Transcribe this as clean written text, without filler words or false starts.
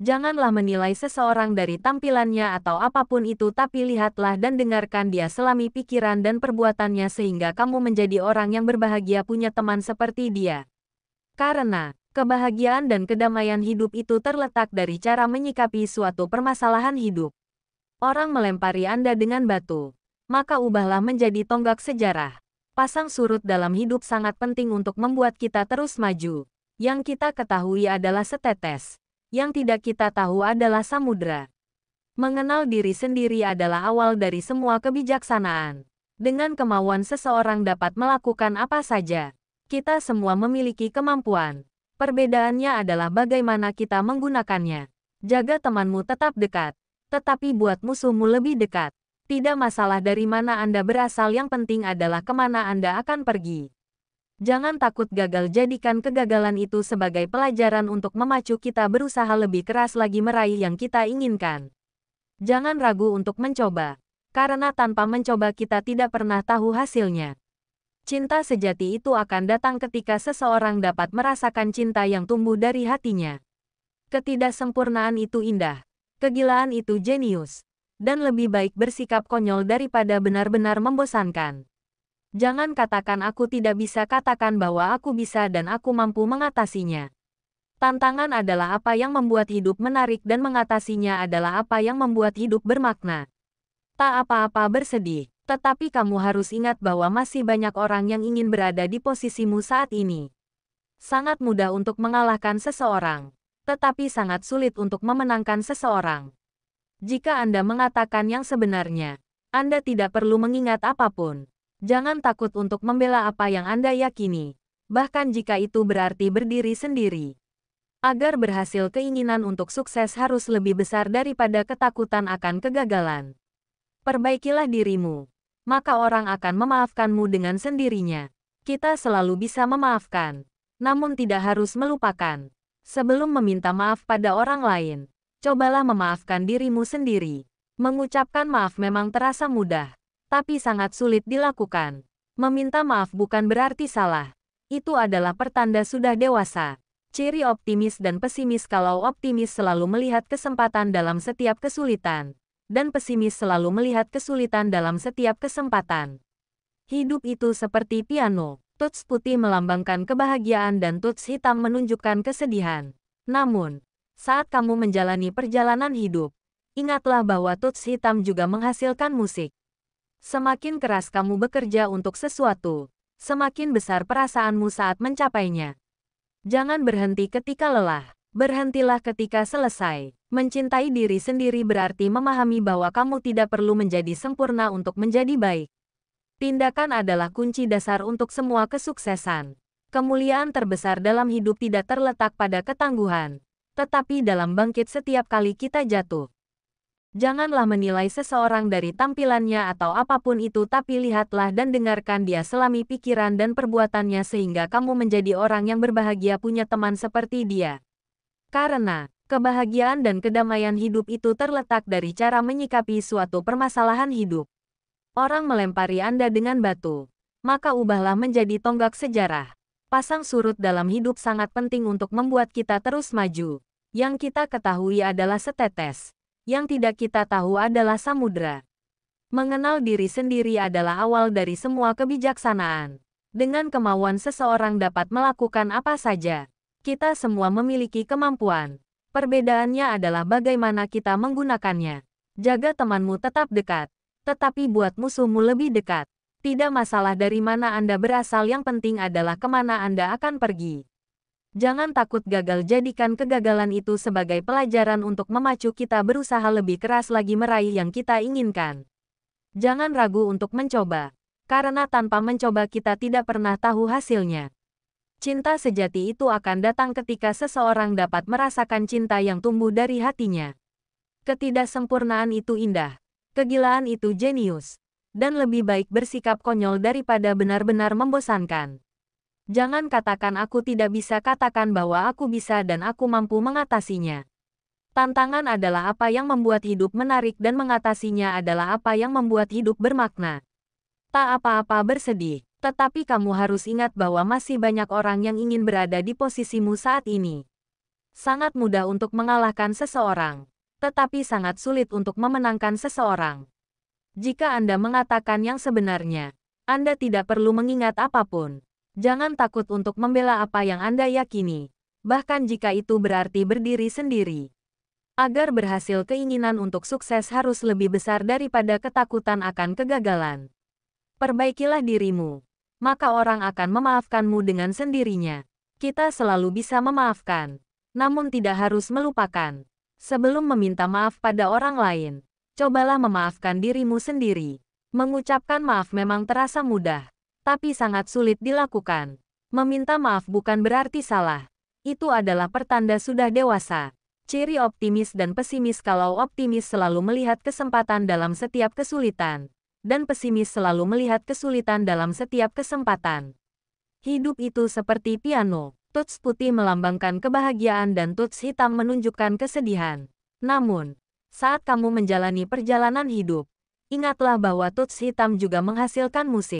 Janganlah menilai seseorang dari tampilannya atau apapun itu, tapi lihatlah dan dengarkan dia selami pikiran dan perbuatannya sehingga kamu menjadi orang yang berbahagia punya teman seperti dia. Karena, kebahagiaan dan kedamaian hidup itu terletak dari cara menyikapi suatu permasalahan hidup. Orang melempari Anda dengan batu, maka ubahlah menjadi tonggak sejarah. Pasang surut dalam hidup sangat penting untuk membuat kita terus maju. Yang kita ketahui adalah setetes. Yang tidak kita tahu adalah samudra. Mengenal diri sendiri adalah awal dari semua kebijaksanaan. Dengan kemauan seseorang dapat melakukan apa saja. Kita semua memiliki kemampuan. Perbedaannya adalah bagaimana kita menggunakannya. Jaga temanmu tetap dekat, tetapi buat musuhmu lebih dekat. Tidak masalah dari mana Anda berasal, yang penting adalah kemana Anda akan pergi. Jangan takut gagal, jadikan kegagalan itu sebagai pelajaran untuk memacu kita berusaha lebih keras lagi meraih yang kita inginkan. Jangan ragu untuk mencoba, karena tanpa mencoba kita tidak pernah tahu hasilnya. Cinta sejati itu akan datang ketika seseorang dapat merasakan cinta yang tumbuh dari hatinya. Ketidaksempurnaan itu indah, kegilaan itu jenius, dan lebih baik bersikap konyol daripada benar-benar membosankan. Jangan katakan aku tidak bisa, katakan bahwa aku bisa dan aku mampu mengatasinya. Tantangan adalah apa yang membuat hidup menarik dan mengatasinya adalah apa yang membuat hidup bermakna. Tak apa-apa bersedih, tetapi kamu harus ingat bahwa masih banyak orang yang ingin berada di posisimu saat ini. Sangat mudah untuk mengalahkan seseorang, tetapi sangat sulit untuk memenangkan seseorang. Jika Anda mengatakan yang sebenarnya, Anda tidak perlu mengingat apapun. Jangan takut untuk membela apa yang Anda yakini, bahkan jika itu berarti berdiri sendiri. Agar berhasil, keinginan untuk sukses harus lebih besar daripada ketakutan akan kegagalan. Perbaikilah dirimu, maka orang akan memaafkanmu dengan sendirinya. Kita selalu bisa memaafkan, namun tidak harus melupakan. Sebelum meminta maaf pada orang lain, cobalah memaafkan dirimu sendiri. Mengucapkan maaf memang terasa mudah, tapi sangat sulit dilakukan. Meminta maaf bukan berarti salah. Itu adalah pertanda sudah dewasa. Ciri optimis dan pesimis: kalau optimis selalu melihat kesempatan dalam setiap kesulitan, dan pesimis selalu melihat kesulitan dalam setiap kesempatan. Hidup itu seperti piano. Tuts putih melambangkan kebahagiaan dan tuts hitam menunjukkan kesedihan. Namun, saat kamu menjalani perjalanan hidup, ingatlah bahwa tuts hitam juga menghasilkan musik. Semakin keras kamu bekerja untuk sesuatu, semakin besar perasaanmu saat mencapainya. Jangan berhenti ketika lelah, berhentilah ketika selesai. Mencintai diri sendiri berarti memahami bahwa kamu tidak perlu menjadi sempurna untuk menjadi baik. Tindakan adalah kunci dasar untuk semua kesuksesan. Kemuliaan terbesar dalam hidup tidak terletak pada ketangguhan, tetapi dalam bangkit setiap kali kita jatuh. Janganlah menilai seseorang dari tampilannya atau apapun itu, tapi lihatlah dan dengarkan dia selami pikiran dan perbuatannya sehingga kamu menjadi orang yang berbahagia punya teman seperti dia. Karena, kebahagiaan dan kedamaian hidup itu terletak dari cara menyikapi suatu permasalahan hidup. Orang melempari Anda dengan batu, maka ubahlah menjadi tonggak sejarah. Pasang surut dalam hidup sangat penting untuk membuat kita terus maju. Yang kita ketahui adalah setetes. Yang tidak kita tahu adalah samudra. Mengenal diri sendiri adalah awal dari semua kebijaksanaan. Dengan kemauan seseorang dapat melakukan apa saja. Kita semua memiliki kemampuan. Perbedaannya adalah bagaimana kita menggunakannya. Jaga temanmu tetap dekat, tetapi buat musuhmu lebih dekat. Tidak masalah dari mana Anda berasal, yang penting adalah kemana Anda akan pergi. Jangan takut gagal, jadikan kegagalan itu sebagai pelajaran untuk memacu kita berusaha lebih keras lagi meraih yang kita inginkan. Jangan ragu untuk mencoba, karena tanpa mencoba kita tidak pernah tahu hasilnya. Cinta sejati itu akan datang ketika seseorang dapat merasakan cinta yang tumbuh dari hatinya. Ketidaksempurnaan itu indah, kegilaan itu jenius, dan lebih baik bersikap konyol daripada benar-benar membosankan. Jangan katakan aku tidak bisa, katakan bahwa aku bisa dan aku mampu mengatasinya. Tantangan adalah apa yang membuat hidup menarik dan mengatasinya adalah apa yang membuat hidup bermakna. Tak apa-apa bersedih, tetapi kamu harus ingat bahwa masih banyak orang yang ingin berada di posisimu saat ini. Sangat mudah untuk mengalahkan seseorang, tetapi sangat sulit untuk memenangkan seseorang. Jika Anda mengatakan yang sebenarnya, Anda tidak perlu mengingat apapun. Jangan takut untuk membela apa yang Anda yakini, bahkan jika itu berarti berdiri sendiri. Agar berhasil, keinginan untuk sukses harus lebih besar daripada ketakutan akan kegagalan. Perbaikilah dirimu, maka orang akan memaafkanmu dengan sendirinya. Kita selalu bisa memaafkan, namun tidak harus melupakan. Sebelum meminta maaf pada orang lain, cobalah memaafkan dirimu sendiri. Mengucapkan maaf memang terasa mudah, tapi sangat sulit dilakukan. Meminta maaf bukan berarti salah. Itu adalah pertanda sudah dewasa. Ciri optimis dan pesimis. Kalau optimis selalu melihat kesempatan dalam setiap kesulitan, dan pesimis selalu melihat kesulitan dalam setiap kesempatan. Hidup itu seperti piano. Tuts putih melambangkan kebahagiaan dan tuts hitam menunjukkan kesedihan. Namun, saat kamu menjalani perjalanan hidup, ingatlah bahwa tuts hitam juga menghasilkan musik.